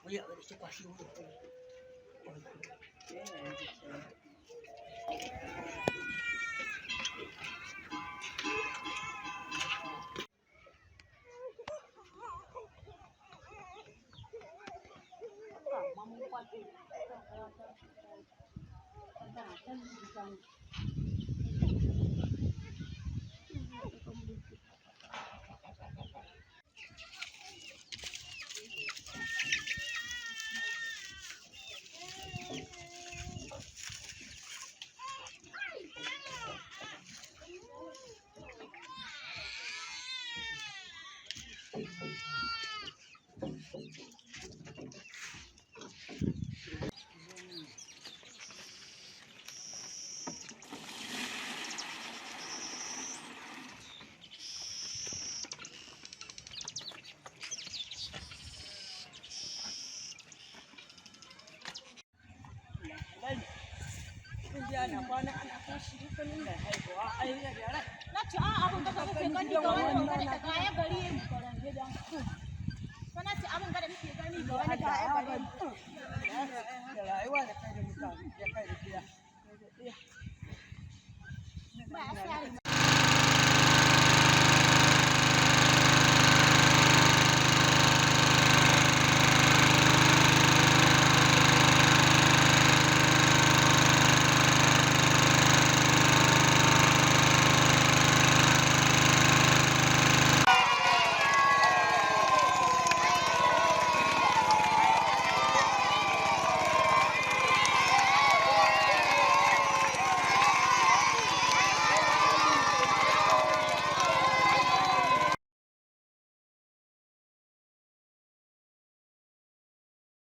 Olha, esse cachorro. Ana kwana ana tashi dukkanin da haihuwa ai da yara na ci a abun da kake gani ga wani da kaya gari mu karan gidan kana ci abun da muke gani ga wani kaya gari da rayuwa da kai da mutane da kai da gida ba